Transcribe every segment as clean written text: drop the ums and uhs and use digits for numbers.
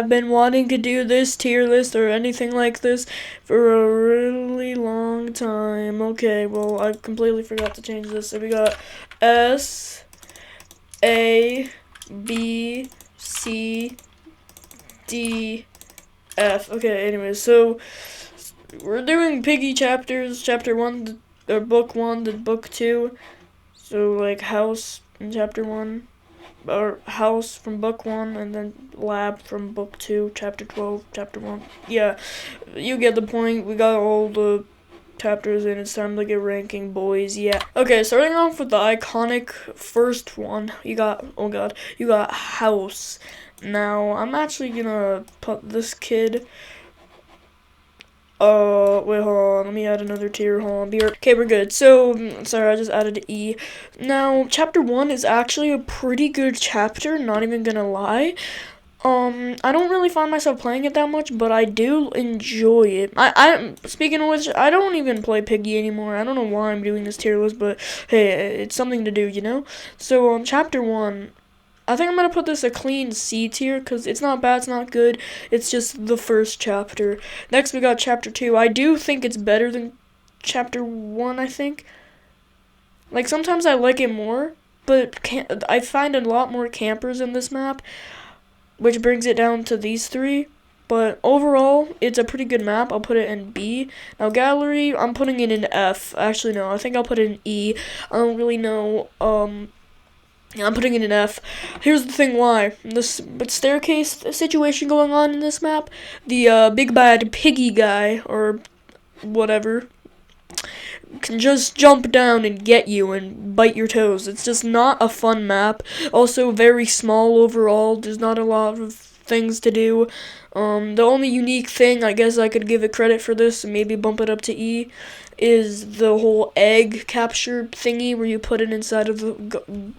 I've been wanting to do this tier list or anything like this for a really long time. Okay, well, I completely forgot to change this. So we got S, A, B, C, D, F. Okay, anyways, so we're doing Piggy chapters, chapter 1, or book 1 to book 2. So, like, house in chapter 1, or house from book 1, and then lab from book 2, chapter 12, chapter 1. Yeah, you get the point. We got all the chapters, and it's time to get ranking, boys. Yeah. Okay, starting off with the iconic first one, you got, oh god, you got house. Now, I'm actually gonna put this kid. Wait, hold on. Let me add another tier. Hold on. Okay, we're good. So, sorry, I just added E. Now, chapter 1 is actually a pretty good chapter, not even gonna lie. I don't really find myself playing it that much, but I do enjoy it. Speaking of which, I don't even play Piggy anymore. I don't know why I'm doing this tier list, but hey, it's something to do, you know? So, chapter 1. I think I'm going to put this a clean C tier because it's not bad, it's not good. It's just the first chapter. Next, we got chapter 2. I do think it's better than chapter 1, I think. Like, sometimes I like it more, but I find a lot more campers in this map, which brings it down to these 3. But overall, it's a pretty good map. I'll put it in B. Now, gallery, I'm putting it in F. Actually, no, I think I'll put it in E. I don't really know, I'm putting it in F. Here's the thing why. This staircase situation going on in this map, the big bad Piggy guy, or whatever, can just jump down and get you and bite your toes. It's just not a fun map. Also very small overall. There's not a lot of things to do. The only unique thing, I guess I could give it credit for this, and maybe bump it up to E, is the whole egg capture thingy where you put it inside of the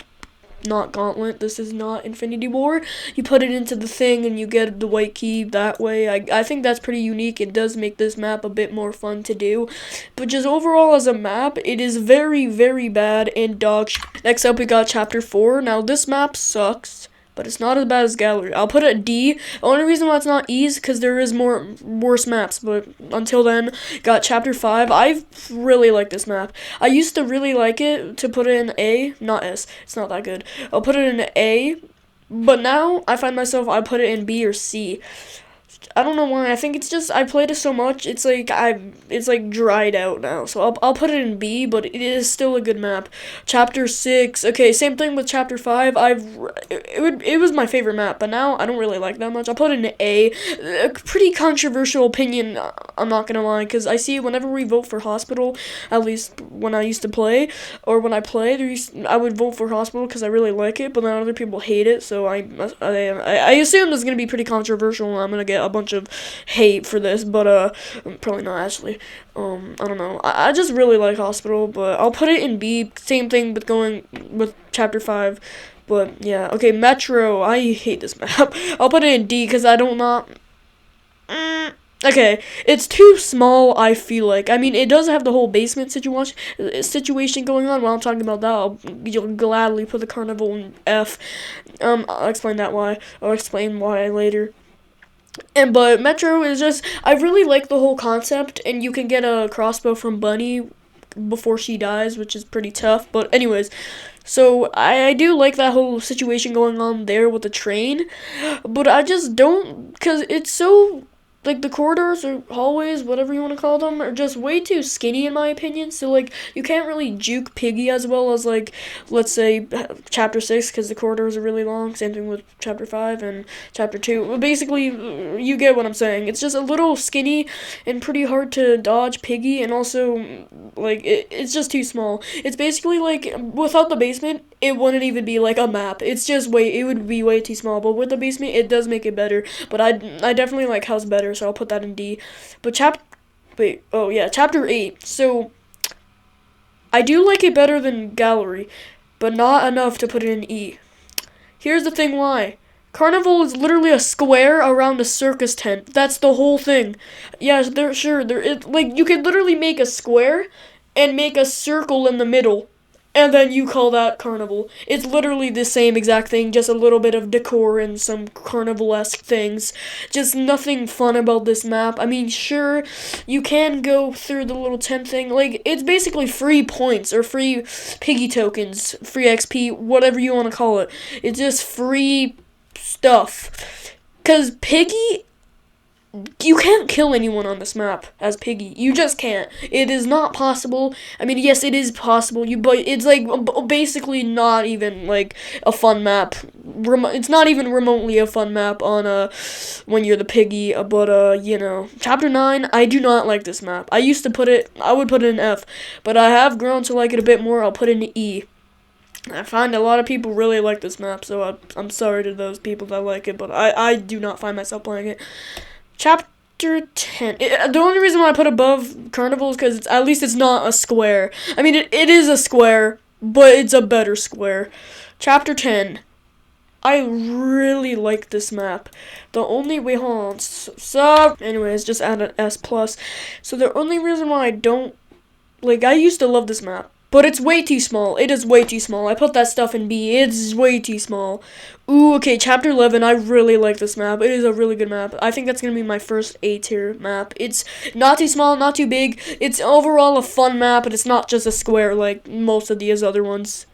not gauntlet, this is not Infinity War. You put it into the thing and you get the white key that way. I think that's pretty unique. It does make this map a bit more fun to do. But just overall as a map, it is very, very bad and dog shit. Next up we got chapter 4. Now this map sucks, but it's not as bad as gallery. I'll put it D. The only reason why it's not E is because there is worse maps. But until then, got chapter 5. I really like this map. I used to really like it to put it in A, not S. It's not that good. I'll put it in A, but now I find myself I put it in B or C. I don't know why. I think it's just I played it so much. It's like dried out now. So I'll put it in B, but it is still a good map. Chapter 6. Okay, same thing with chapter 5. It was my favorite map, but now I don't really like that much. I'll put it in A. A pretty controversial opinion. I'm not gonna lie, because I see whenever we vote for hospital, at least when I used to play or when I played, I would vote for hospital because I really like it, but then other people hate it. So I assume this is gonna be pretty controversial, and I'm gonna get a bunch of hate for this, but probably not actually. I don't know. I just really like hospital, but I'll put it in B. Same thing with going with chapter 5. But yeah, okay, metro. I hate this map. I'll put it in D because I don't not. Okay, it's too small, I feel like. I mean, it does have the whole basement situation going on. While I'm talking about that, you'll gladly put the carnival in F. I'll explain why later. But Metro is just, I really like the whole concept, and you can get a crossbow from Bunny before she dies, which is pretty tough. But anyways, so I do like that whole situation going on there with the train, but I just don't, because it's so, like, the corridors or hallways, whatever you want to call them, are just way too skinny in my opinion. So, like, you can't really juke Piggy as well as, like, let's say chapter 6, because the corridors are really long. Same thing with chapter 5 and chapter 2. Basically, you get what I'm saying. It's just a little skinny and pretty hard to dodge Piggy, and also, like, it's just too small. It's basically like, without the basement, it wouldn't even be like a map. It's just it would be way too small. But with the basement, it does make it better. But I definitely like house better, so I'll put that in D. But chapter 8. So I do like it better than gallery, but not enough to put it in E. Here's the thing why. Carnival is literally a square around a circus tent. That's the whole thing. Yes, like, you could literally make a square and make a circle in the middle. and then you call that carnival. It's literally the same exact thing, just a little bit of decor and some carnival-esque things. Just nothing fun about this map. I mean, sure, you can go through the little tent thing. Like, it's basically free points or free Piggy tokens, free XP, whatever you want to call it. It's just free stuff. Because Piggy, you can't kill anyone on this map as Piggy. You just can't. It is not possible. I mean, yes, it is possible. But it's like basically not even like a fun map. It's not even remotely a fun map on when you're the Piggy. But you know, Chapter 9. I do not like this map. I would put it in F, but I have grown to like it a bit more. I'll put it in E. I find a lot of people really like this map, so I'm sorry to those people that like it, but I do not find myself playing it. Chapter 10. The only reason why I put above Carnival is because at least it's not a square. I mean, it is a square, but it's a better square. Chapter 10. I really like this map. The only way, hold on, so anyways, just add an S+. So the only reason why I don't, like, I used to love this map, but it's way too small. It is way too small. I put that stuff in B. It's way too small. Ooh, okay, Chapter 11. I really like this map. It is a really good map. I think that's going to be my first A-tier map. It's not too small, not too big. It's overall a fun map, but it's not just a square like most of these other ones.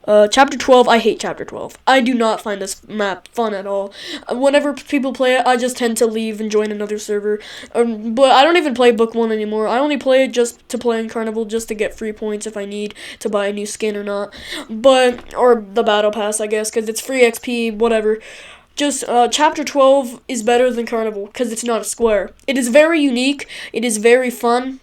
Chapter 12, I hate Chapter 12. I do not find this map fun at all. Whenever people play it, I just tend to leave and join another server. But I don't even play Book 1 anymore. I only play it just to play in Carnival, just to get free points if I need to buy a new skin or not. Or the Battle Pass, I guess, because it's free XP, whatever. Just, Chapter 12 is better than Carnival, because it's not a square. It is very unique, it is very fun.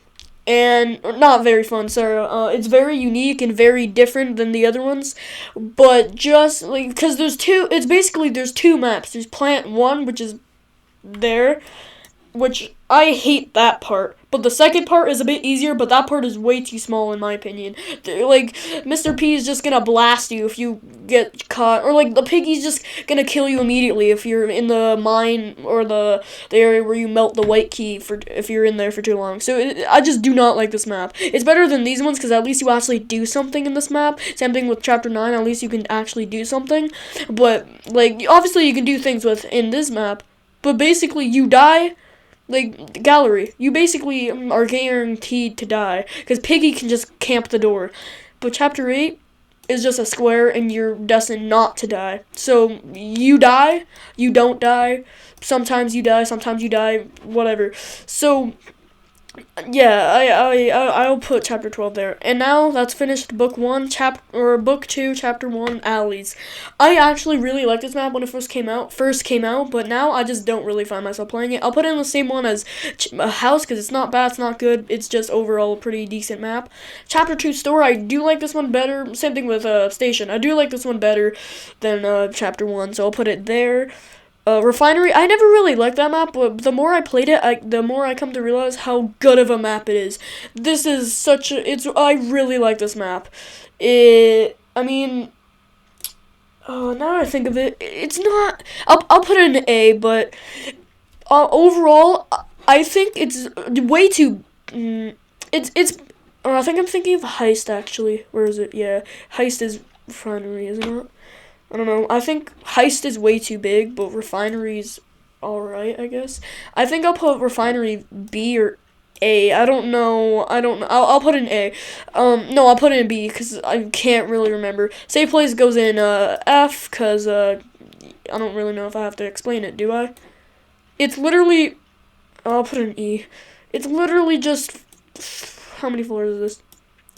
And not very fun, sorry. It's very unique and very different than the other ones, but just like because there's two maps. There's Plant 1, which is there, which I hate that part. But the second part is a bit easier, but that part is way too small in my opinion. Like, Mr. P is just gonna blast you if you get caught, or like the Piggy's just gonna kill you immediately if you're in the mine or the area where you melt the white key if you're in there for too long. So I just do not like this map. It's better than these ones because at least you actually do something in this map. Same thing with Chapter 9. At least you can actually do something. But like obviously you can do things in this map, but basically you die. Like, gallery, you basically are guaranteed to die, because Piggy can just camp the door. But Chapter 8 is just a square, and you're destined not to die. So, you die, you don't die, sometimes you die, whatever. So, yeah, I'll put Chapter 12 there. And now that's finished Book 1, Book 2, Chapter 1, Alleys. I actually really liked this map when it first came out, but now I just don't really find myself playing it. I'll put it in the same one as House, because it's not bad, it's not good, it's just overall a pretty decent map. Chapter 2, Store, I do like this one better. Same thing with Station. I do like this one better than Chapter 1, so I'll put it there. Refinery, I never really liked that map, but the more I played it, the more I come to realize how good of a map it is. This is I really like this map. I mean, now I think of it, it's not, I'll put it in A, but, overall, I think it's way too, I think I'm thinking of Heist, actually. Where is it? Yeah, Heist is Refinery, isn't it? I don't know. I think Heist is way too big, but Refinery's alright, I guess. I think I'll put Refinery B or A. I don't know. I'll put it in A. No, I'll put it in B because I can't really remember. Safe Place goes in F because I don't really know if I have to explain it, do I? It's literally... I'll put it in E. It's literally just... How many floors is this?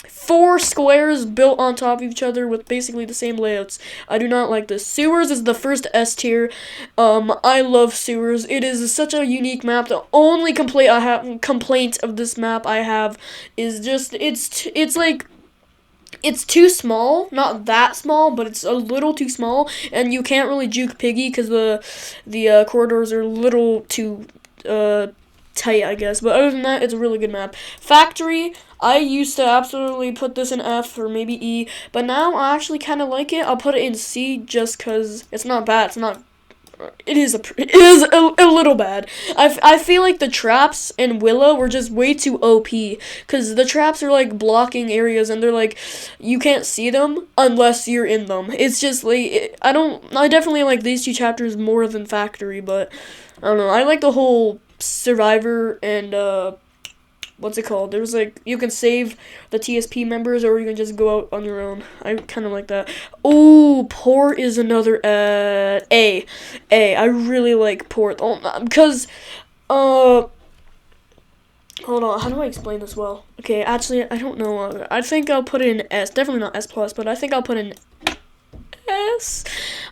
4 squares built on top of each other with basically the same layouts. I do not like this. Sewers is the first S tier. I love Sewers. It is such a unique map. The only complaint of this map I have is just it's like it's too small. Not that small, but it's a little too small, and you can't really juke Piggy because the corridors are a little too tight, I guess. But other than that, it's a really good map. Factory, I used to absolutely put this in F or maybe E, but now I actually kind of like it. I'll put it in C just because it's not bad. It's not it is a little bad. I feel like the traps in Willow were just way too OP because the traps are like blocking areas and they're like you can't see them unless you're in them. It's just like I definitely like these two chapters more than Factory, but I don't know. I like the whole Survivor and what's it called? There's like you can save the TSP members or you can just go out on your own. I kind of like that. Oh, Port is another A. I really like Port because hold on, how do I explain this well? Okay, actually I don't know. I think I'll put it in S. Definitely not S plus, but I think I'll put in S.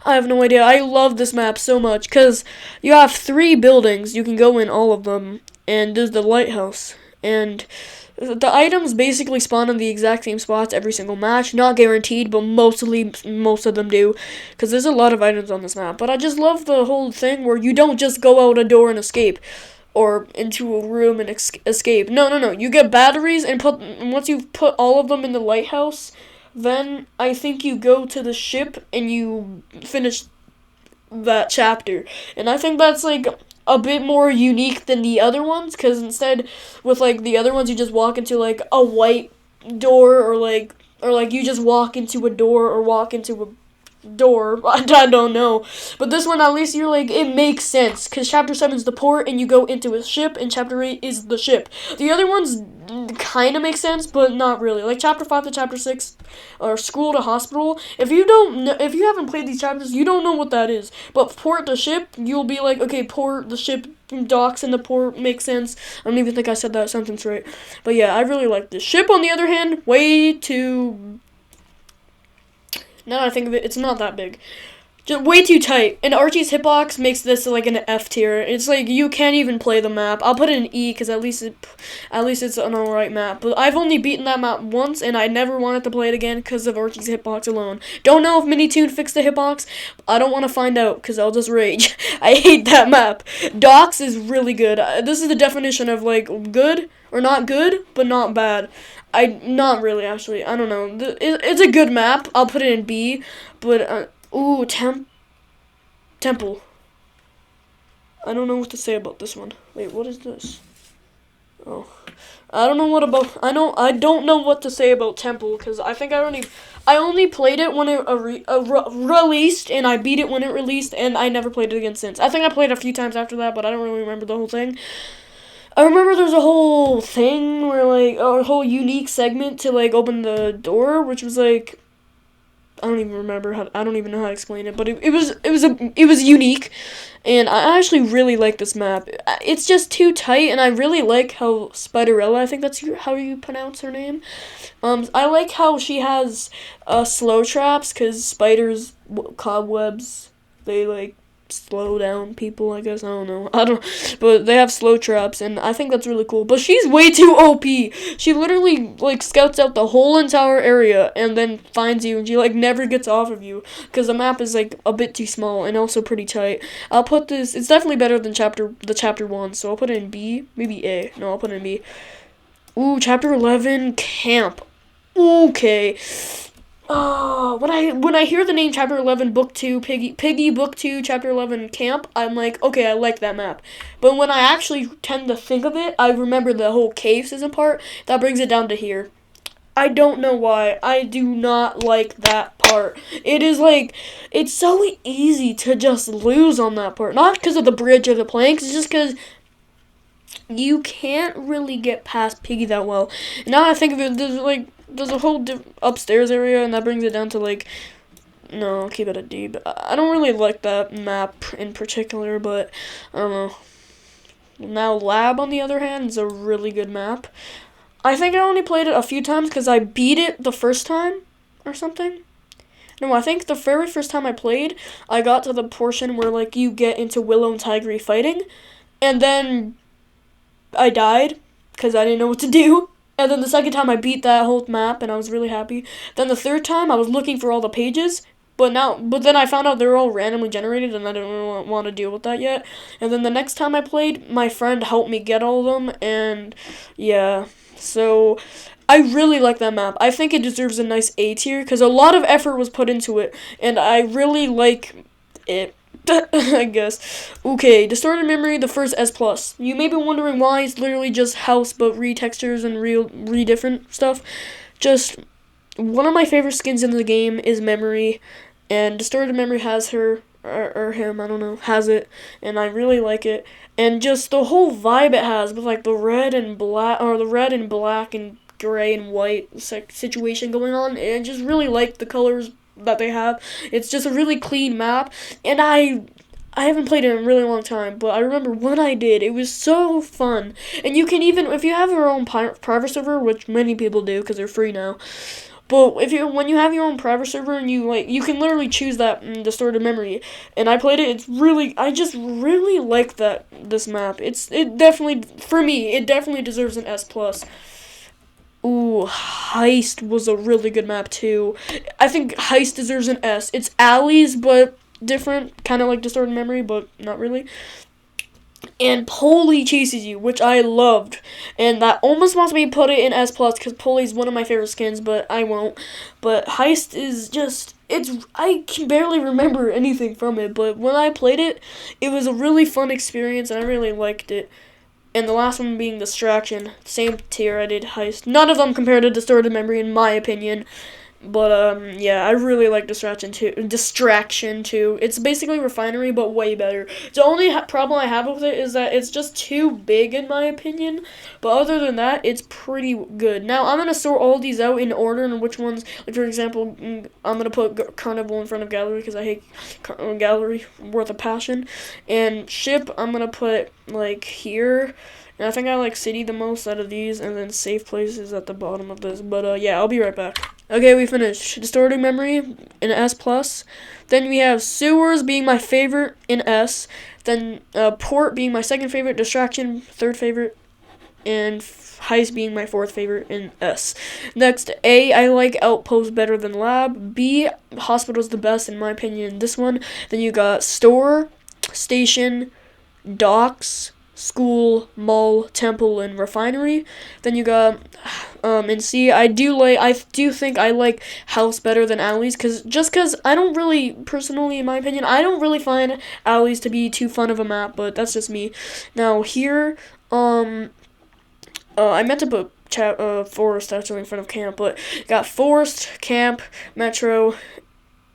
I have no idea. I love this map so much because you have 3 buildings. You can go in all of them, and there's the lighthouse. And the items basically spawn in the exact same spots every single match. Not guaranteed, but most of them do. Because there's a lot of items on this map. But I just love the whole thing where you don't just go out a door and escape. Or into a room and escape. No. You get batteries and once you've put all of them in the lighthouse, then I think you go to the ship and you finish that chapter. And I think that's like a bit more unique than the other ones because instead with like the other ones you just walk into like a white door or like you just walk into a door or walk into a door. I don't know. But this one, at least you're like, it makes sense. Because Chapter 7 is the port, and you go into a ship, and Chapter 8 is the ship. The other ones kind of make sense, but not really. Like Chapter 5 to Chapter 6, or School to Hospital. If you haven't played these chapters, you don't know what that is. But port the ship, you'll be like, okay, port the ship, docks in the port makes sense. I don't even think I said that sentence right. But yeah, I really like this. Ship, on the other hand, way too... Now that I think of it, it's not that big. Just way too tight. And Archie's hitbox makes this like an F tier. It's like you can't even play the map. I'll put it in E because at least it's an alright map. But I've only beaten that map once, and I never wanted to play it again because of Archie's hitbox alone. Don't know if Minitoon fixed the hitbox. I don't want to find out because I'll just rage. I hate that map. Docks is really good. This is the definition of like good or not good, but not bad. Not really actually. I don't know. It's a good map. I'll put it in B, but ooh, Temple. I don't know what to say about this one. Wait, what is this? Oh, I don't know what to say about Temple because I think I only played it when it released, and I beat it when it released, and I never played it again since. I think I played it a few times after that, but I don't really remember the whole thing. I remember there's a whole thing where like a whole unique segment to like open the door, which was like I don't even know how to explain it, but it was unique, and I actually really like this map. It's just too tight, and I really like how Spiderella, I think that's how you pronounce her name. I like how she has slow traps because spiders, cobwebs, they like slow down people, I guess. I don't know. But they have slow traps, and I think that's really cool. But she's way too OP. She literally, like, scouts out the whole entire area and then finds you, and she, like, never gets off of you because the map is, like, a bit too small and also pretty tight. I'll put this, it's definitely better than chapter 1, so I'll put it in B, maybe A. No, I'll put it in B. Ooh, Chapter 11, Camp. Okay. When I hear the name Chapter 11 Book 2 Piggy Book 2 Chapter 11 Camp, I'm like, okay, I like that map. But when I actually tend to think of it, I remember the whole cave season part. That brings it down to here. I don't know why. I do not like that part. It is like, it's so easy to just lose on that part. Not because of the bridge or the planks, it's just because you can't really get past Piggy that well. And now I think of it, there's a whole upstairs area, and that brings it down to, like, no, I'll keep it at D. But I don't really like that map in particular, but I don't know. Now, Lab, on the other hand, is a really good map. I think I only played it a few times because I beat it the first time or something. No, I think the very first time I played, I got to the portion where, like, you get into Willow and Tigray fighting, and then I died because I didn't know what to do. And then the second time I beat that whole map, and I was really happy. Then the third time I was looking for all the pages, but then I found out they were all randomly generated, and I didn't really want to deal with that yet. And then the next time I played, my friend helped me get all of them, and yeah. So I really like that map. I think it deserves a nice A tier because a lot of effort was put into it, and I really like it. I guess. Okay, Distorted Memory, the first S+. You may be wondering why it's literally just house, but re-textures and re-different stuff. Just, one of my favorite skins in the game is Memory, and Distorted Memory has her, or him, I don't know, has it, and I really like it. And just the whole vibe it has with like the red and black, or the red and black and gray and white situation going on, and I just really like the colors that they have. It's just a really clean map, and I haven't played it in a really long time, but I remember when I did, it was so fun. And you can even, if you have your own private server, which many people do because they're free now, but when you have your own private server and you can literally choose that Distorted Memory. And I played it. I just really like this map. It definitely, for me, it definitely deserves an S+. Ooh, Heist was a really good map too. I think Heist deserves an S. It's alleys, but different, kind of like Distorted Memory, but not really. And Polly chases you, which I loved, and that almost wants me to put it in S+, because Polly's one of my favorite skins, but I won't. But Heist is just, I can barely remember anything from it, but when I played it, it was a really fun experience, and I really liked it. And the last one being Distraction, same tier, I did Heist. None of them compared to Distorted Memory, in my opinion. But, yeah, I really like Distraction too. It's basically Refinery, but way better. The only problem I have with it is that it's just too big, in my opinion. But other than that, it's pretty good. Now, I'm going to sort all these out in order, and which ones, like, for example, I'm going to put Carnival in front of Gallery, because I hate Gallery, Worth of Passion. And Ship, I'm going to put, like, here. And I think I like City the most out of these, and then Safe Place is at the bottom of this. But, yeah, I'll be right back. Okay, we finished. Distorted Memory in S+. Then we have Sewers being my favorite in S. Then Port being my second favorite. Distraction, third favorite. And Heist being my fourth favorite in S. Next, A, I like Outpost better than Lab. B, Hospital's the best in my opinion in this one. Then you got Store, Station, Docks, School, Mall, Temple, and Refinery. Then you got in C, I do think I like House better than Alleys, because I don't really, personally in my opinion, I don't really find Alleys to be too fun of a map, but that's just me. Now here, I meant to put Forest actually in front of Camp, but got Forest, Camp, Metro,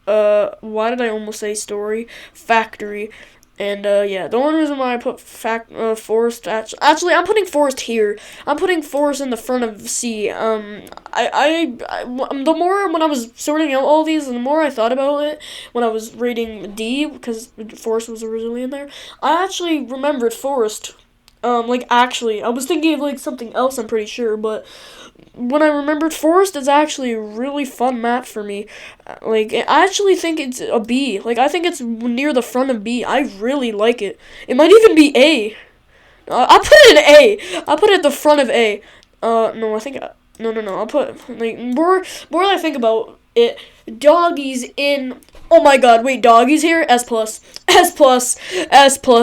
why did I almost say Story? Factory. And, yeah, the only reason why I put Forest, actually, I'm putting Forest here. I'm putting Forest in the front of C. The more, when I was sorting out all these, the more I thought about it, when I was rating D, because Forest was originally in there, I actually remembered Forest. Actually, I was thinking of, like, something else, I'm pretty sure, but when I remembered Forest is actually a really fun map for me. I actually think it's a B. I think it's near the front of B. I really like it. It might even be A. I'll put it in A. I'll put it at the front of A. No, I think, no. I'll put, more I think about it, Doggy's in, oh my god, wait, Doggy's here? S+,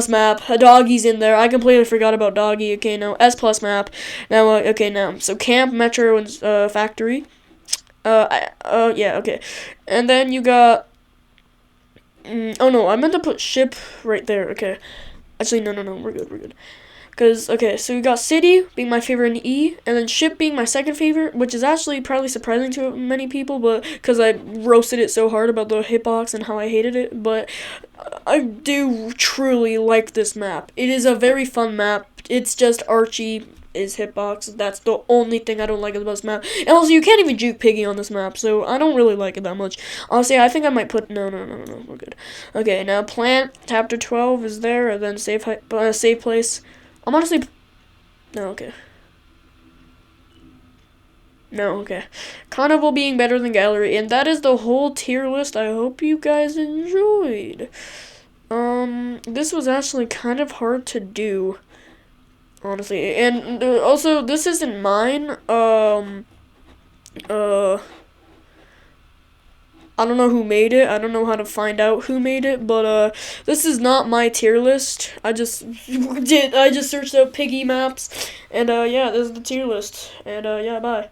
map, Doggy's in there, I completely forgot about Doggy, okay, now, S+ map, now, okay, now, so Camp, Metro, and, Factory, yeah, okay, and then you got, oh no, I meant to put Ship right there, okay, actually, no, we're good. Because, okay, so we got City being my favorite in E, and then Ship being my second favorite, which is actually probably surprising to many people, but because I roasted it so hard about the hitbox and how I hated it, but I do truly like this map. It is a very fun map. It's just Archie is hitbox. That's the only thing I don't like about this map. And also, you can't even juke Piggy on this map, so I don't really like it that much. Honestly, I think I might put, no, we're good. Okay, now Plant, Chapter 12 is there, and then Safe Place. I'm honestly, no, okay. No, okay. Carnival being better than Gallery, and that is the whole tier list. I hope you guys enjoyed. This was actually kind of hard to do, honestly. And also, this isn't mine. I don't know who made it. I don't know how to find out who made it, but this is not my tier list. I just searched out Piggy maps, and yeah, this is the tier list. And yeah, bye.